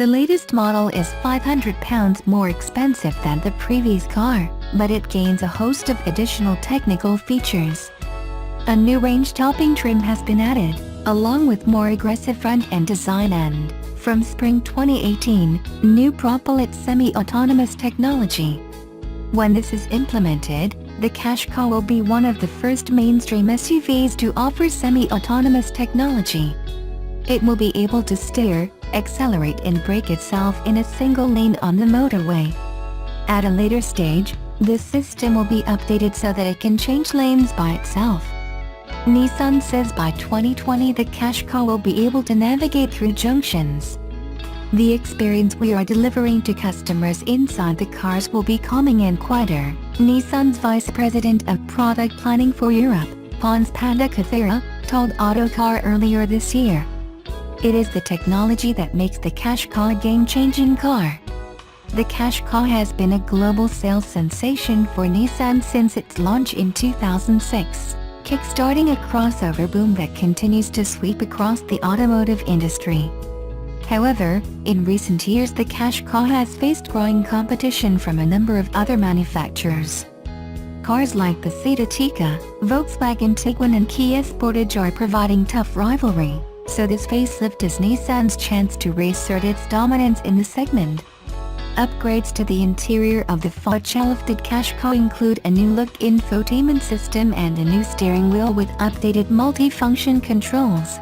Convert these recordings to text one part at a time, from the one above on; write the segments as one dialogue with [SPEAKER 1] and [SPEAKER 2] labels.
[SPEAKER 1] The latest model is £500 more expensive than the previous car, but it gains a host of additional technical features. A new range-topping trim has been added, along with more aggressive front-end design and, from spring 2018, new Propellet semi-autonomous technology. When this is implemented, the Qashqai will be one of the first mainstream SUVs to offer semi-autonomous technology. It will be able to steer, accelerate and brake itself in a single lane on the motorway. At a later stage, this system will be updated so that it can change lanes by itself. Nissan says by 2020 the Qashqai will be able to navigate through junctions. The experience we are delivering to customers inside the cars will be calming and quieter, Nissan's Vice President of Product Planning for Europe, Pons Pandakathira, told Autocar earlier this year. It is the technology that makes the Qashqai a game-changing car. The Qashqai has been a global sales sensation for Nissan since its launch in 2006, kickstarting a crossover boom that continues to sweep across the automotive industry. However, in recent years the Qashqai has faced growing competition from a number of other manufacturers. Cars like the Seat Ateca, Volkswagen Tiguan and Kia Sportage are providing tough rivalry, so this facelift is Nissan's chance to reassert its dominance in the segment. Upgrades to the interior of the faceliftted Qashqai include a new look infotainment system and a new steering wheel with updated multifunction controls.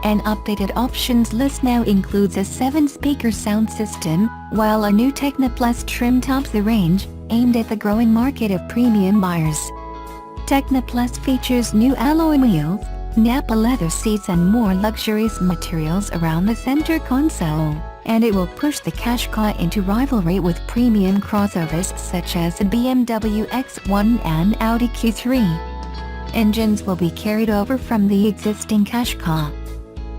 [SPEAKER 1] An updated options list now includes a 7-speaker sound system, while a new Technoplus trim tops the range, aimed at the growing market of premium buyers. Technoplus features new alloy wheels, Nappa leather seats and more luxurious materials around the center console, and it will push the Qashqai into rivalry with premium crossovers such as the BMW X1 and Audi Q3. Engines will be carried over from the existing Qashqai.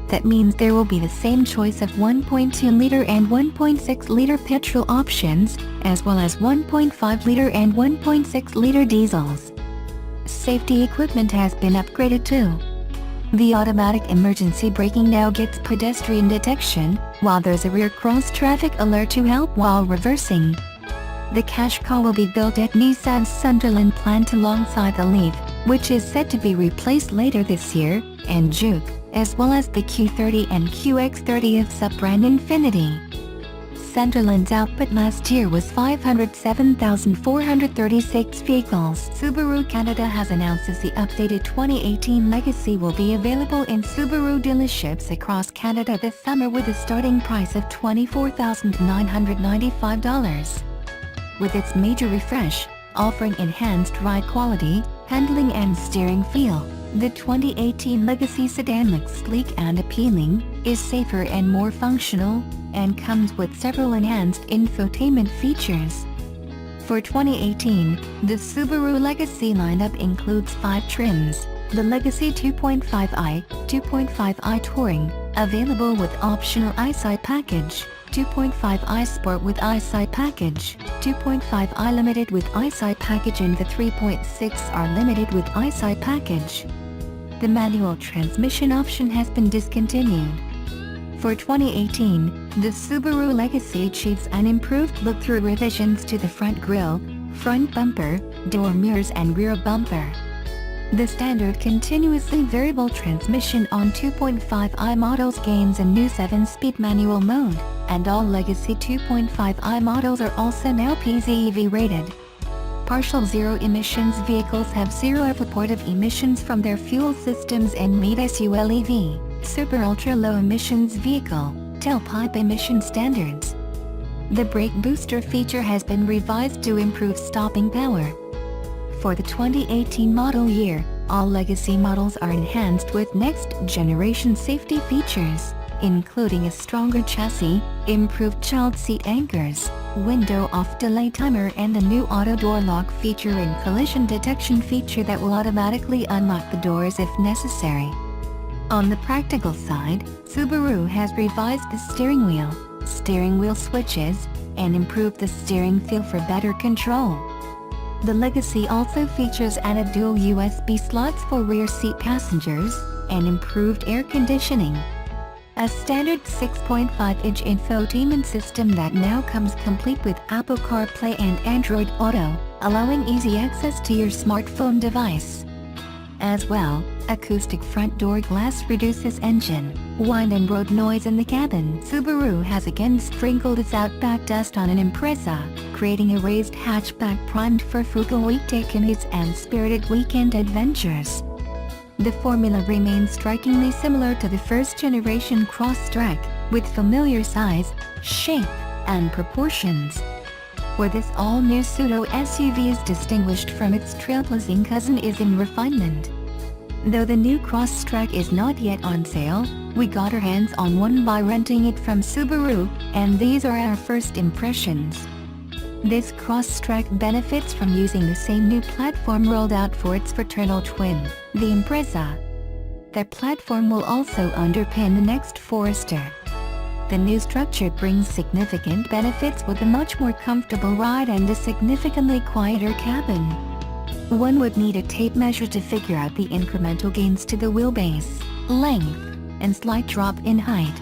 [SPEAKER 1] That means there will be the same choice of 1.2-liter and 1.6-liter petrol options, as well as 1.5-liter and 1.6-liter diesels. Safety equipment has been upgraded too. The automatic emergency braking now gets pedestrian detection, while there's a rear cross-traffic alert to help while reversing. The Qashqai will be built at Nissan's Sunderland plant alongside the Leaf, which is set to be replaced later this year, and Juke, as well as the Q30 and QX30 of sub-brand Infiniti. Sunderland's output last year was 507,436 vehicles. Subaru Canada has announced that the updated 2018 Legacy will be available in Subaru dealerships across Canada this summer with a starting price of $24,995. With its major refresh, offering enhanced ride quality, handling and steering feel, the 2018 Legacy sedan looks sleek and appealing, is safer and more functional, and comes with several enhanced infotainment features. For 2018, the Subaru Legacy lineup includes 5 trims: the Legacy 2.5i, 2.5i Touring, available with optional EyeSight package, 2.5i Sport with EyeSight package, 2.5i Limited with EyeSight package and the 3.6R Limited with EyeSight package. The manual transmission option has been discontinued. For 2018, the Subaru Legacy achieves an improved look through revisions to the front grille, front bumper, door mirrors and rear bumper. The standard continuously variable transmission on 2.5i models gains a new 7-speed manual mode, and all Legacy 2.5i models are also now PZEV rated. Partial zero-emissions vehicles have zero report of emissions from their fuel systems and meet SULEV, Super Ultra Low Emissions Vehicle, tailpipe emission standards. The brake booster feature has been revised to improve stopping power. For the 2018 model year, all Legacy models are enhanced with next-generation safety features, including a stronger chassis, improved child seat anchors, window-off delay timer and the new auto door lock feature and collision detection feature that will automatically unlock the doors if necessary. On the practical side, Subaru has revised the steering wheel switches, and improved the steering feel for better control. The Legacy also features added dual USB slots for rear seat passengers, and improved air conditioning. a standard 6.5-inch infotainment system that now comes complete with Apple CarPlay and Android Auto, allowing easy access to your smartphone device. As well, acoustic front door glass reduces engine, wind and road noise in the cabin. Subaru has again sprinkled its Outback dust on an Impreza, creating a raised hatchback primed for frugal weekday commutes and spirited weekend adventures. The formula remains strikingly similar to the first-generation Crosstrek, with familiar size, shape, and proportions. Where this all-new pseudo-SUV is distinguished from its trailblazing cousin is in refinement. Though the new Crosstrek is not yet on sale, we got our hands on one by renting it from Subaru, and these are our first impressions. This Crosstrek benefits from using the same new platform rolled out for its fraternal twin, the Impreza. Their platform will also underpin the next Forester. The new structure brings significant benefits with a much more comfortable ride and a significantly quieter cabin. One would need a tape measure to figure out the incremental gains to the wheelbase, length, and slight drop in height.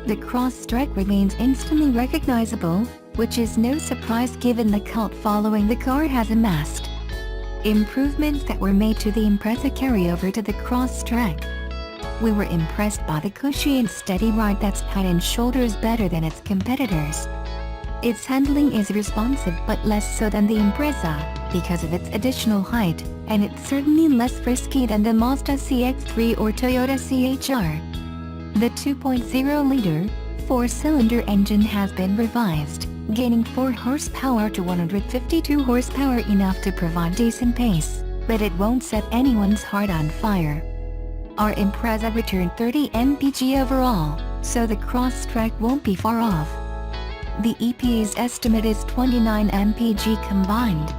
[SPEAKER 1] The Crosstrek remains instantly recognizable, which is no surprise given the cult following the car has amassed. Improvements that were made to the Impreza carry over to the Crosstrek. We were impressed by the cushy and steady ride that's head and shoulders better than its competitors. Its handling is responsive but less so than the Impreza, because of its additional height, and it's certainly less frisky than the Mazda CX-3 or Toyota CHR. The 2.0-liter, 4-cylinder engine has been revised, gaining 4 horsepower to 152 horsepower, enough to provide decent pace, but it won't set anyone's heart on fire. Our Impreza returned 30 mpg overall, so the Crosstrek won't be far off. The EPA's estimate is 29 mpg combined.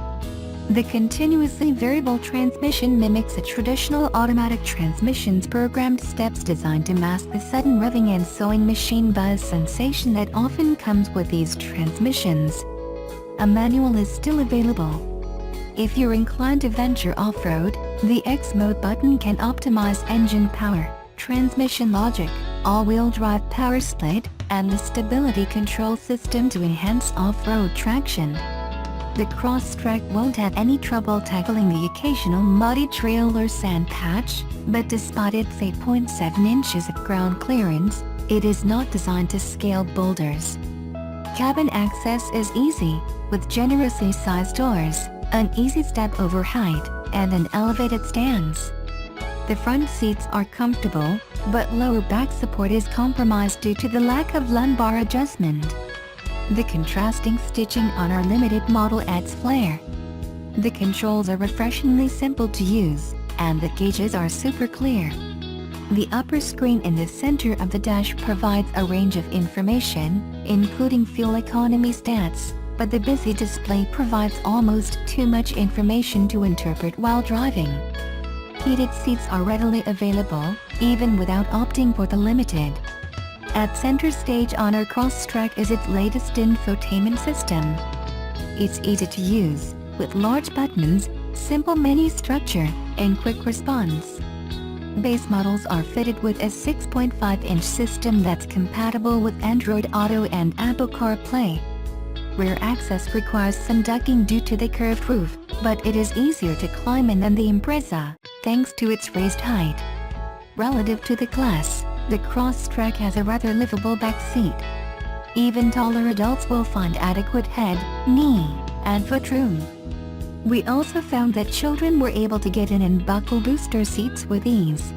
[SPEAKER 1] The continuously variable transmission mimics a traditional automatic transmission's programmed steps designed to mask the sudden revving and sewing machine buzz sensation that often comes with these transmissions. A manual is still available. If you're inclined to venture off-road, the X-Mode button can optimize engine power, transmission logic, all-wheel drive power split, and the stability control system to enhance off-road traction. The Crosstrek won't have any trouble tackling the occasional muddy trail or sand patch, but despite its 8.7 inches of ground clearance, it is not designed to scale boulders. Cabin access is easy, with generously sized doors, an easy step-over height, and an elevated stance. The front seats are comfortable, but lower back support is compromised due to the lack of lumbar adjustment. The contrasting stitching on our limited model adds flair. The controls are refreshingly simple to use, and the gauges are super clear. The upper screen in the center of the dash provides a range of information, including fuel economy stats, but the busy display provides almost too much information to interpret while driving. Heated seats are readily available, even without opting for the limited. At center stage on our Crosstrek is its latest infotainment system. It's easy to use, with large buttons, simple menu structure, and quick response. Base models are fitted with a 6.5-inch system that's compatible with Android Auto and Apple CarPlay. Rear access requires some ducking due to the curved roof, but it is easier to climb in than the Impreza, thanks to its raised height. Relative to the class, the Crosstrek has a rather livable back seat. Even taller adults will find adequate head, knee, and foot room. We also found that children were able to get in and buckle booster seats with ease.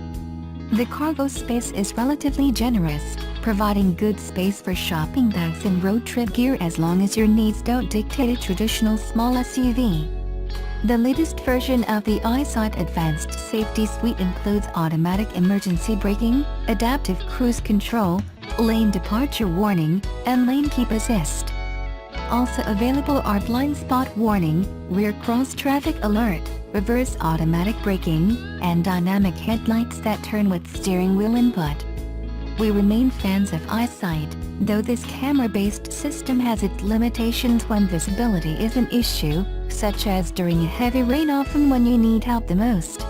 [SPEAKER 1] The cargo space is relatively generous, providing good space for shopping bags and road trip gear as long as your needs don't dictate a traditional small SUV. The latest version of the EyeSight Advanced Safety Suite includes automatic emergency braking, adaptive cruise control, lane departure warning, and lane keep assist. Also available are blind spot warning, rear cross traffic alert, reverse automatic braking, and dynamic headlights that turn with steering wheel input. We remain fans of EyeSight, though this camera-based system has its limitations when visibility is an issue, such as during a heavy rain, often when you need help the most.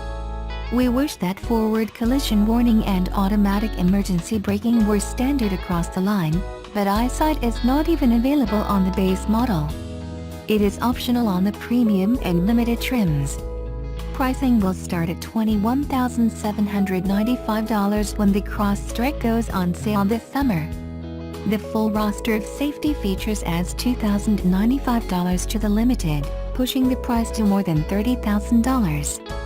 [SPEAKER 1] We wish that forward collision warning and automatic emergency braking were standard across the line, but eyesight is not even available on the base model. It is optional on the premium and limited trims. Pricing will start at $21,795 when the Crosstrek goes on sale this summer. The full roster of safety features adds $2,095 to the limited, pushing the price to more than $30,000.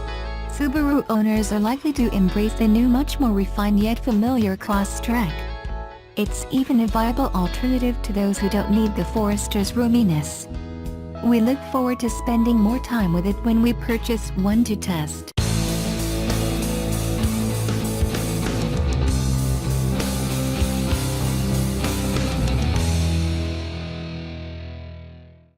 [SPEAKER 1] Subaru owners are likely to embrace the new, much more refined yet familiar Crosstrek. It's even a viable alternative to those who don't need the Forester's roominess. We look forward to spending more time with it when we purchase one to test.